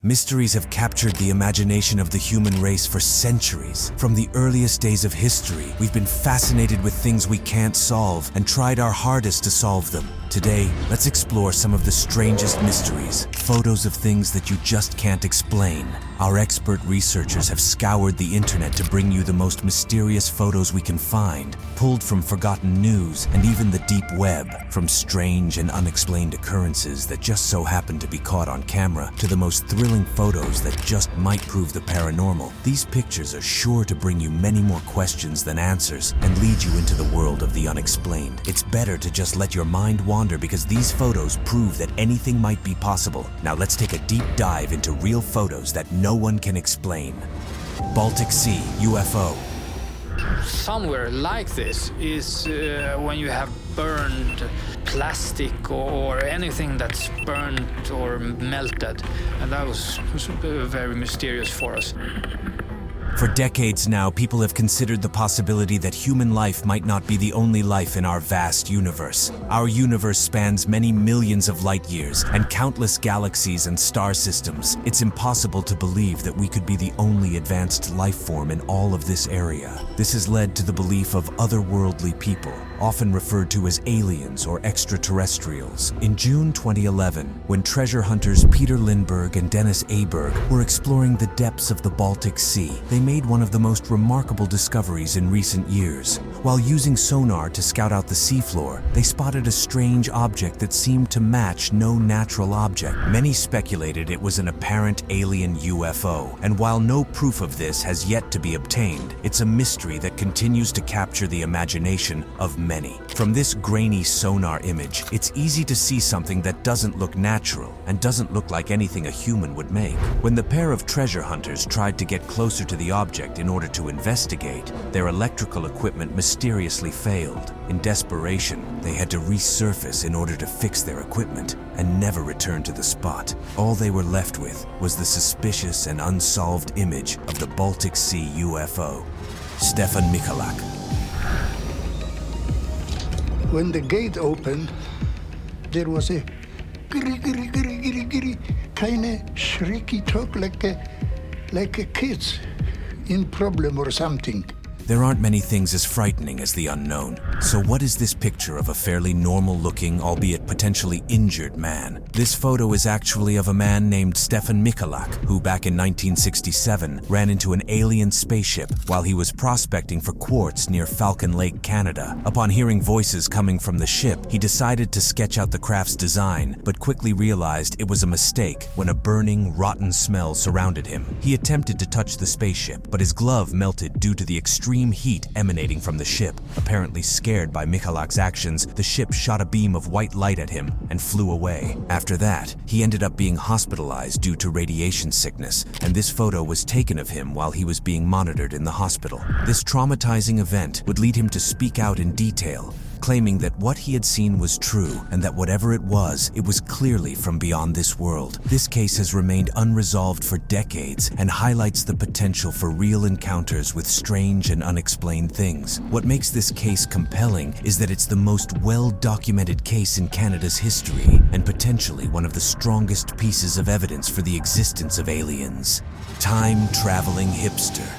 Mysteries have captured the imagination of the human race for centuries. From the earliest days of history, we've been fascinated with things we can't solve and tried our hardest to solve them. Today, let's explore some of the strangest mysteries, photos of things that you just can't explain. Our expert researchers have scoured the internet to bring you the most mysterious photos we can find, pulled from forgotten news and even the deep web, from strange and unexplained occurrences that just so happen to be caught on camera to the most thrilling photos that just might prove the paranormal. These pictures are sure to bring you many more questions than answers and lead you into the world of the unexplained. It's better to just let your mind wander because these photos prove that anything might be possible. Now let's take a deep dive into real photos that no one can explain. Baltic Sea UFO. Somewhere like this is when you have burned plastic or anything that's burnt or melted, and that was very mysterious for us. For decades now, people have considered the possibility that human life might not be the only life in our vast universe. Our universe spans many millions of light years and countless galaxies and star systems. It's impossible to believe that we could be the only advanced life form in all of this area. This has led to the belief of otherworldly people, often referred to as aliens or extraterrestrials. In June 2011, when treasure hunters Peter Lindbergh and Dennis Aberg were exploring the depths of the Baltic Sea, they made one of the most remarkable discoveries in recent years. While using sonar to scout out the seafloor, they spotted a strange object that seemed to match no natural object. Many speculated it was an apparent alien UFO, and while no proof of this has yet to be obtained, it's a mystery that continues to capture the imagination of many. From this grainy sonar image, it's easy to see something that doesn't look natural and doesn't look like anything a human would make. When the pair of treasure hunters tried to get closer to the object in order to investigate, their electrical equipment mysteriously failed. In desperation, they had to resurface in order to fix their equipment and never return to the spot. All they were left with was the suspicious and unsolved image of the Baltic Sea UFO. STEFAN MICHALAK. When the gate opened, there was a giri, kind of shrieky talk like a kid's in problem or something. There aren't many things as frightening as the unknown. So what is this picture of a fairly normal-looking, albeit potentially injured man? This photo is actually of a man named STEFAN MICHALAK, who back in 1967 ran into an alien spaceship while he was prospecting for quartz near Falcon Lake, Canada. Upon hearing voices coming from the ship, he decided to sketch out the craft's design, but quickly realized it was a mistake when a burning, rotten smell surrounded him. He attempted to touch the spaceship, but his glove melted due to the extreme heat emanating from the ship. Apparently scared by Michalak's actions, the ship shot a beam of white light at him and flew away. After that, he ended up being hospitalized due to radiation sickness, and this photo was taken of him while he was being monitored in the hospital. This traumatizing event would lead him to speak out in detail, claiming that what he had seen was true and that whatever it was clearly from beyond this world. This case has remained unresolved for decades and highlights the potential for real encounters with strange and unexplained things. What makes this case compelling is that it's the most well-documented case in Canada's history and potentially one of the strongest pieces of evidence for the existence of aliens. Time-traveling hipster.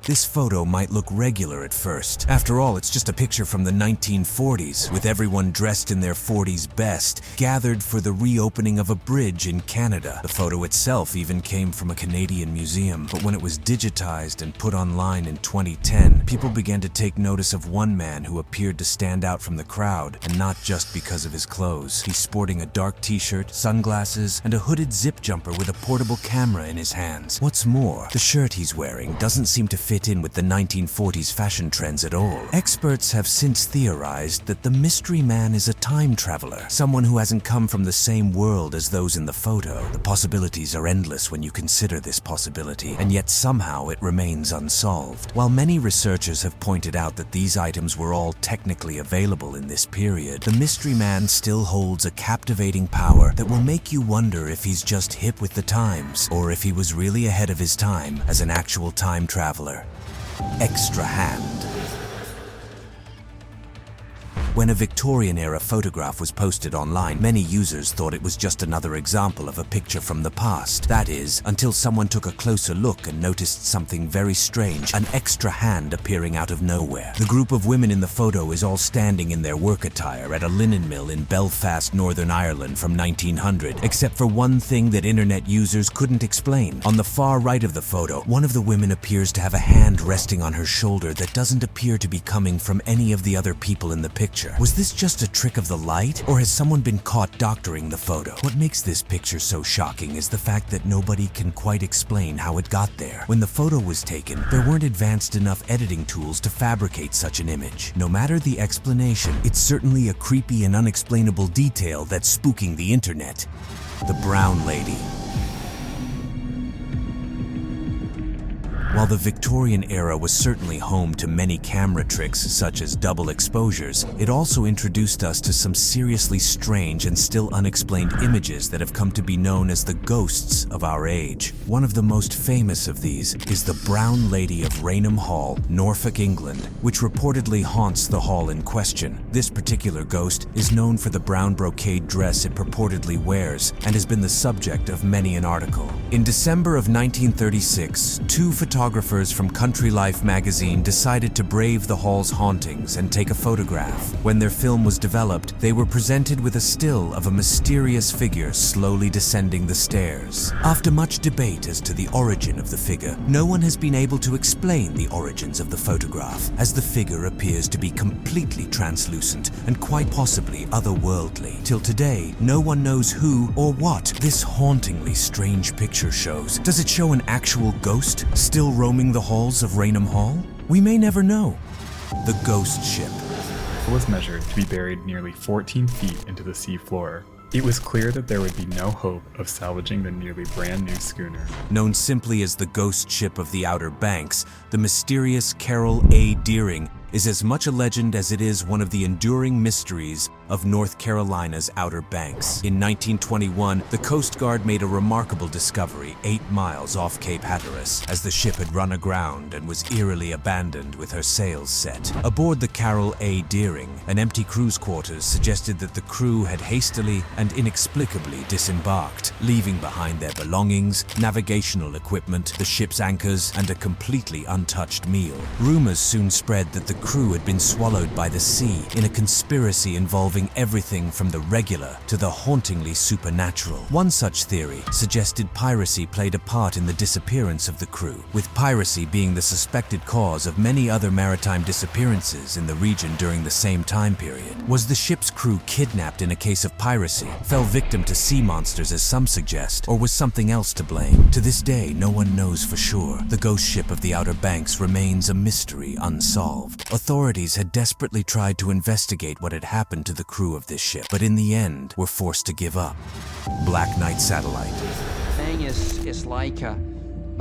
This photo might look regular at first. After all, it's just a picture from the 1940s, with everyone dressed in their 40s best, gathered for the reopening of a bridge in Canada. The photo itself even came from a Canadian museum, but when it was digitized and put online in 2010, people began to take notice of one man who appeared to stand out from the crowd, and not just because of his clothes. He's sporting a dark t-shirt, sunglasses, and a hooded zip jumper with a portable camera in his hands. What's more, the shirt he's wearing doesn't seem to fit in with the 1940s fashion trends at all. Experts have since theorized that the mystery man is a time traveler, someone who hasn't come from the same world as those in the photo. The possibilities are endless when you consider this possibility, and yet somehow it remains unsolved. While many researchers have pointed out that these items were all technically available in this period, the mystery man still holds a captivating power that will make you wonder if he's just hip with the times, or if he was really ahead of his time as an actual time traveler. Extra hand. When a Victorian-era photograph was posted online, many users thought it was just another example of a picture from the past. That is, until someone took a closer look and noticed something very strange, an extra hand appearing out of nowhere. The group of women in the photo is all standing in their work attire at a linen mill in Belfast, Northern Ireland from 1900, except for one thing that internet users couldn't explain. On the far right of the photo, one of the women appears to have a hand resting on her shoulder that doesn't appear to be coming from any of the other people in the picture. Was this just a trick of the light, or has someone been caught doctoring the photo? What makes this picture so shocking is the fact that nobody can quite explain how it got there. When the photo was taken, there weren't advanced enough editing tools to fabricate such an image. No matter the explanation, it's certainly a creepy and unexplainable detail that's spooking the internet. The Brown Lady. While the Victorian era was certainly home to many camera tricks such as double exposures, it also introduced us to some seriously strange and still unexplained images that have come to be known as the ghosts of our age. One of the most famous of these is the Brown Lady of Rainham Hall, Norfolk, England, which reportedly haunts the hall in question. This particular ghost is known for the brown brocade dress it purportedly wears and has been the subject of many an article. In December of 1936, two photographers from Country Life magazine decided to brave the hall's hauntings and take a photograph. When their film was developed, they were presented with a still of a mysterious figure slowly descending the stairs. After much debate as to the origin of the figure, no one has been able to explain the origins of the photograph, as the figure appears to be completely translucent and quite possibly otherworldly. Till today, no one knows who or what this hauntingly strange picture shows. Does it show an actual ghost still roaming the halls of Rainham Hall? We may never know. The Ghost Ship. It was measured to be buried nearly 14 feet into the sea floor. It was clear that there would be no hope of salvaging the nearly brand new schooner. Known simply as the Ghost Ship of the Outer Banks, the mysterious Carol A. Deering is as much a legend as it is one of the enduring mysteries of North Carolina's Outer Banks. In 1921, the Coast Guard made a remarkable discovery 8 miles off Cape Hatteras, as the ship had run aground and was eerily abandoned with her sails set. Aboard the Carol A. Deering, an empty cruise quarters suggested that the crew had hastily and inexplicably disembarked, leaving behind their belongings, navigational equipment, the ship's anchors, and a completely untouched meal. Rumors soon spread that the crew had been swallowed by the sea in a conspiracy involving everything from the regular to the hauntingly supernatural. One such theory suggested piracy played a part in the disappearance of the crew, with piracy being the suspected cause of many other maritime disappearances in the region during the same time period. Was the ship's crew kidnapped in a case of piracy, fell victim to sea monsters as some suggest, or was something else to blame? To this day, no one knows for sure. The Ghost Ship of the Outer Banks remains a mystery unsolved. Authorities had desperately tried to investigate what had happened to the crew of this ship, but in the end were forced to give up. Black Knight Satellite. The thing is like a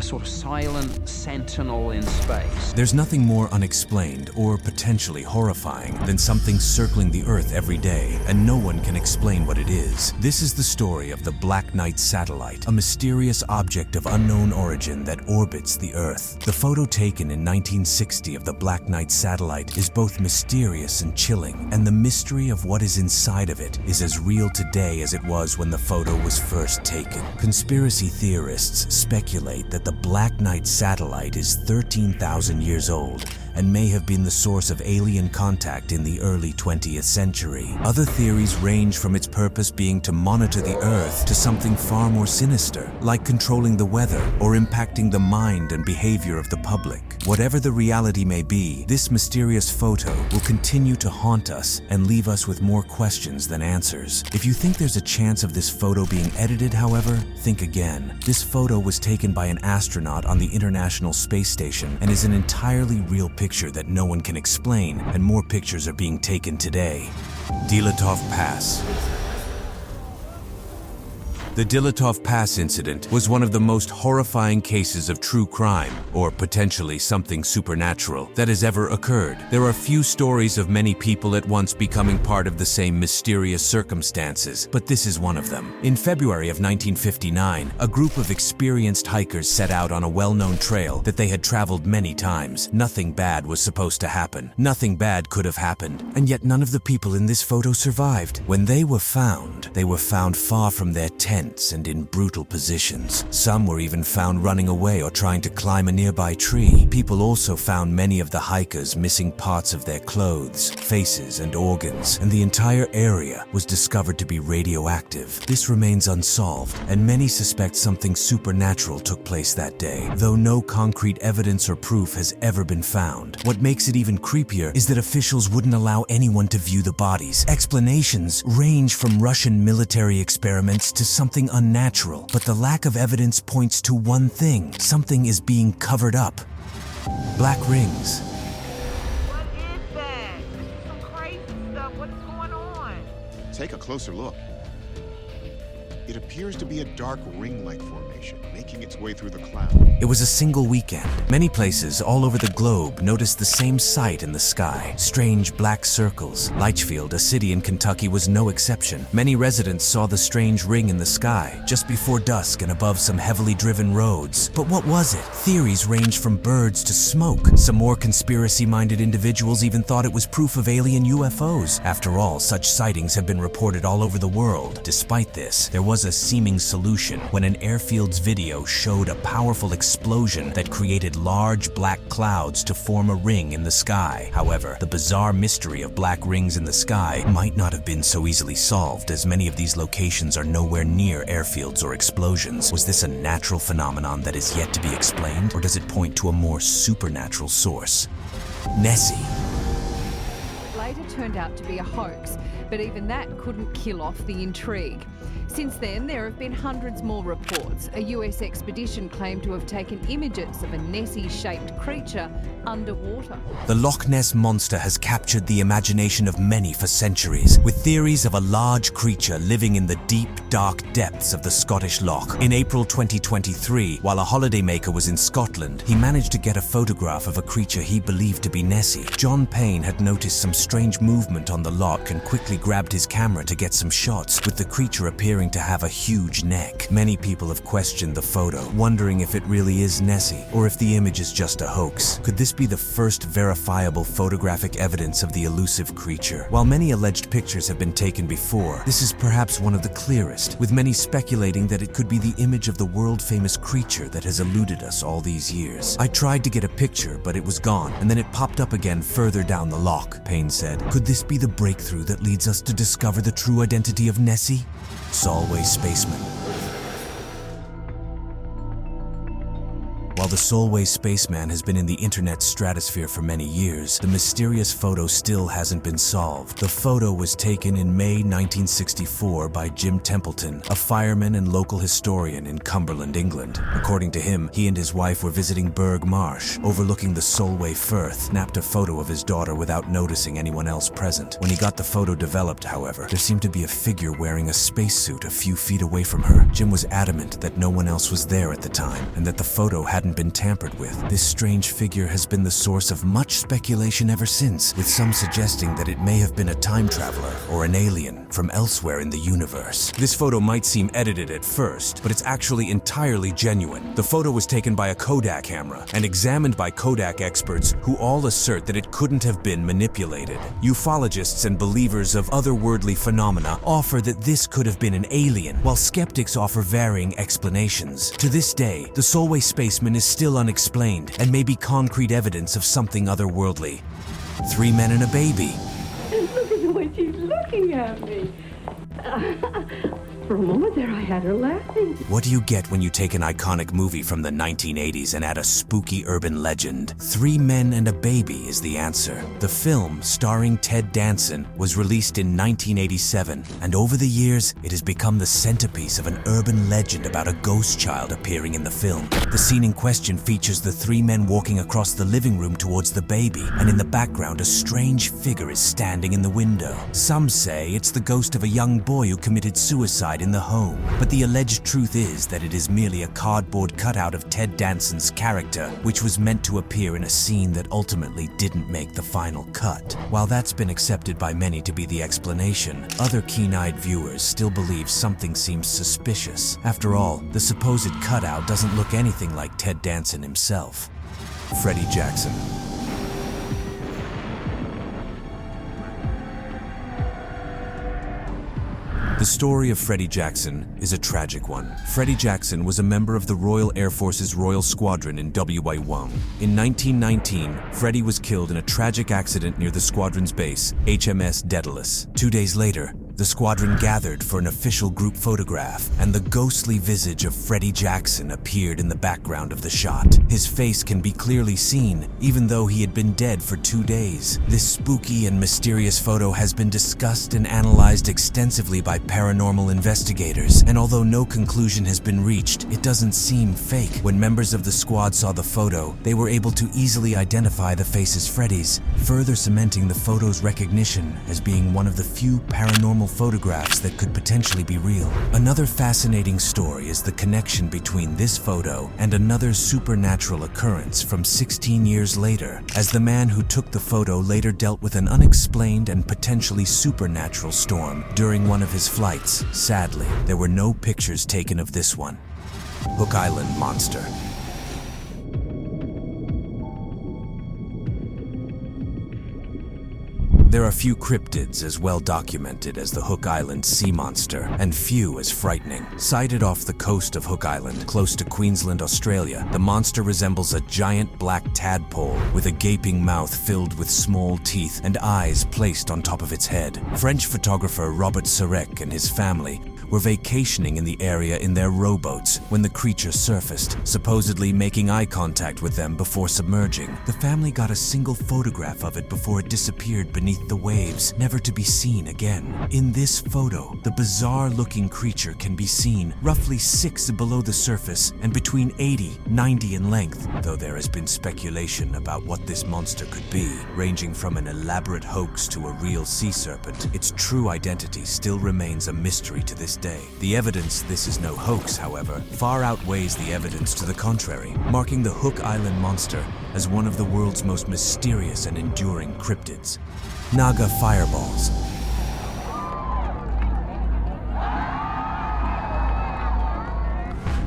sort of silent sentinel in space. There's nothing more unexplained or potentially horrifying than something circling the Earth every day, and no one can explain what it is. This is the story of the Black Knight Satellite, a mysterious object of unknown origin that orbits the Earth. The photo taken in 1960 of the Black Knight Satellite is both mysterious and chilling, and the mystery of what is inside of it is as real today as it was when the photo was first taken. Conspiracy theorists speculate that the Black Knight Satellite is 13,000 years old and may have been the source of alien contact in the early 20th century. Other theories range from its purpose being to monitor the Earth to something far more sinister, like controlling the weather or impacting the mind and behavior of the public. Whatever the reality may be, this mysterious photo will continue to haunt us and leave us with more questions than answers. If you think there's a chance of this photo being edited, however, think again. This photo was taken by an astronaut on the International Space Station and is an entirely real picture that no one can explain, and more pictures are being taken today. DYLATOV Pass. The DYLATOV Pass incident was one of the most horrifying cases of true crime, or potentially something supernatural, that has ever occurred. There are few stories of many people at once becoming part of the same mysterious circumstances, but this is one of them. In February of 1959, a group of experienced hikers set out on a well-known trail that they had traveled many times. Nothing bad was supposed to happen. Nothing bad could have happened, and yet none of the people in this photo survived. When they were found far from their tents and in brutal positions. Some were even found running away or trying to climb a nearby tree. People also found many of the hikers missing parts of their clothes, faces, and organs, and the entire area was discovered to be radioactive. This remains unsolved, and many suspect something supernatural took place that day, though no concrete evidence or proof has ever been found. What makes it even creepier is that officials wouldn't allow anyone to view the bodies. Explanations range from Russian military experiments to something unnatural, but the lack of evidence points to one thing: something is being covered up. Black rings. What is that? This is some crazy stuff. What is going on? Take a closer look. It appears to be a dark ring-like formation, making its way through the cloud. It was a single weekend. Many places all over the globe noticed the same sight in the sky: strange black circles. Litchfield, a city in Kentucky, was no exception. Many residents saw the strange ring in the sky just before dusk and above some heavily driven roads. But what was it? Theories ranged from birds to smoke. Some more conspiracy-minded individuals even thought it was proof of alien UFOs. After all, such sightings have been reported all over the world. Despite this, there was a seeming solution when an airfield's video showed a powerful explosion that created large black clouds to form a ring in the sky. However, the bizarre mystery of black rings in the sky might not have been so easily solved, as many of these locations are nowhere near airfields or explosions. Was this a natural phenomenon that is yet to be explained, or does it point to a more supernatural source? Nessie. Later turned out to be a hoax, but even that couldn't kill off the intrigue. Since then, there have been hundreds more reports. A US expedition claimed to have taken images of a Nessie-shaped creature underwater. The Loch Ness Monster has captured the imagination of many for centuries, with theories of a large creature living in the deep, dark depths of the Scottish Loch. In April 2023, while a holidaymaker was in Scotland, he managed to get a photograph of a creature he believed to be Nessie. John Payne had noticed some strange movement on the loch and quickly grabbed his camera to get some shots, with the creature appearing to have a huge neck. Many people have questioned the photo, wondering if it really is Nessie, or if the image is just a hoax. Could this be the first verifiable photographic evidence of the elusive creature? While many alleged pictures have been taken before, this is perhaps one of the clearest, with many speculating that it could be the image of the world-famous creature that has eluded us all these years. I tried to get a picture, but it was gone, and then it popped up again further down the loch, Payne said. Could this be the breakthrough that leads us to discover the true identity of Nessie? Solway Spaceman. While the Solway Spaceman has been in the internet stratosphere for many years, the mysterious photo still hasn't been solved. The photo was taken in May 1964 by Jim Templeton, a fireman and local historian in Cumberland, England. According to him, he and his wife were visiting Burgh Marsh, overlooking the Solway Firth, snapped a photo of his daughter without noticing anyone else present. When he got the photo developed, however, there seemed to be a figure wearing a spacesuit a few feet away from her. Jim was adamant that no one else was there at the time, and that the photo hadn't been tampered with. This strange figure has been the source of much speculation ever since, with some suggesting that it may have been a time traveler or an alien from elsewhere in the universe. This photo might seem edited at first, but it's actually entirely genuine. The photo was taken by a Kodak camera and examined by Kodak experts who all assert that it couldn't have been manipulated. Ufologists and believers of otherworldly phenomena offer that this could have been an alien, while skeptics offer varying explanations. To this day, the Solway Spaceman is still unexplained and may be concrete evidence of something otherworldly. 3 men and a baby. Look at the way she's looking at me. For a moment there, I had her laughing. What do you get when you take an iconic movie from the 1980s and add a spooky urban legend? 3 Men and a Baby is the answer. The film, starring Ted Danson, was released in 1987, and over the years, it has become the centerpiece of an urban legend about a ghost child appearing in the film. The scene in question features the 3 men walking across the living room towards the baby, and in the background, a strange figure is standing in the window. Some say it's the ghost of a young boy who committed suicide identified in the home. But the alleged truth is that it is merely a cardboard cutout of Ted Danson's character, which was meant to appear in a scene that ultimately didn't make the final cut. While that's been accepted by many to be the explanation, other keen-eyed viewers still believe something seems suspicious. After all, the supposed cutout doesn't look anything like Ted Danson himself. Freddie Jackson. The story of Freddie Jackson is a tragic one. Freddie Jackson was a member of the Royal Air Force's Royal Squadron in WA1. In 1919, Freddie was killed in a tragic accident near the squadron's base, HMS Daedalus. 2 days later, the squadron gathered for an official group photograph, and the ghostly visage of Freddie Jackson appeared in the background of the shot. His face can be clearly seen, even though he had been dead for 2 days. This spooky and mysterious photo has been discussed and analyzed extensively by paranormal investigators, and although no conclusion has been reached, it doesn't seem fake. When members of the squad saw the photo, they were able to easily identify the face as Freddie's, further cementing the photo's recognition as being one of the few paranormal photographs that could potentially be real. Another fascinating story is the connection between this photo and another supernatural occurrence from 16 years later, as the man who took the photo later dealt with an unexplained and potentially supernatural storm during one of his flights. Sadly, there were no pictures taken of this one. Hook Island Monster. There are few cryptids as well documented as the Hook Island sea monster, and few as frightening. Sighted off the coast of Hook Island, close to Queensland, Australia, the monster resembles a giant black tadpole with a gaping mouth filled with small teeth and eyes placed on top of its head. French photographer Robert Sarek and his family were vacationing in the area in their rowboats when the creature surfaced, supposedly making eye contact with them before submerging. The family got a single photograph of it before it disappeared beneath the waves, never to be seen again. In this photo, the bizarre-looking creature can be seen roughly 6 below the surface and between 80-90 in length, though there has been speculation about what this monster could be, ranging from an elaborate hoax to a real sea serpent. Its true identity still remains a mystery to this day. The evidence this is no hoax, however, far outweighs the evidence to the contrary, marking the Hook Island monster as one of the world's most mysterious and enduring cryptids. NAGA fireballs.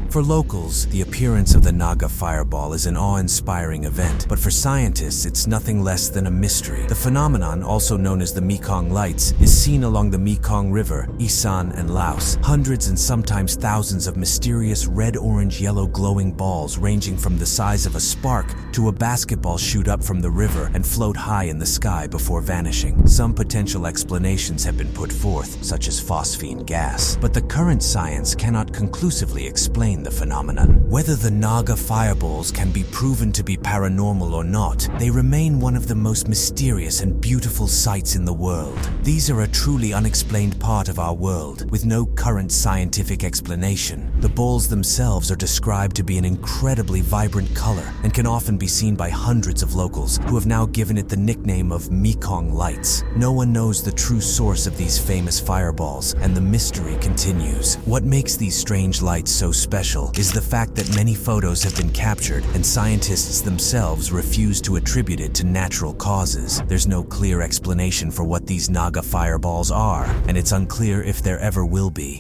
For locals, the appearance of the NAGA fireball is an awe-inspiring event, but for scientists, it's nothing less than a mystery. The phenomenon, also known as the Mekong Lights, is seen along the Mekong River, Isan and Laos. Hundreds and sometimes thousands of mysterious red, orange, yellow glowing balls ranging from the size of a spark to a basketball shoot up from the river and float high in the sky before vanishing. Some potential explanations have been put forth, such as phosphine gas, but the current science cannot conclusively explain the phenomenon. Whether the NAGA fireballs can be proven to be paranormal or not, they remain one of the most mysterious and beautiful sights in the world. These are a truly unexplained part of our world, with no current scientific explanation. The balls themselves are described to be an incredibly vibrant color and can often be seen by hundreds of locals who have now given it the nickname of Mekong Lights. No one knows the true source of these famous fireballs, and the mystery continues. What makes these strange lights so special is the fact that many photos have been captured and scientists themselves refuse to attribute it to natural causes. There's no clear explanation for what these NAGA fireballs are, and it's unclear if there ever will be.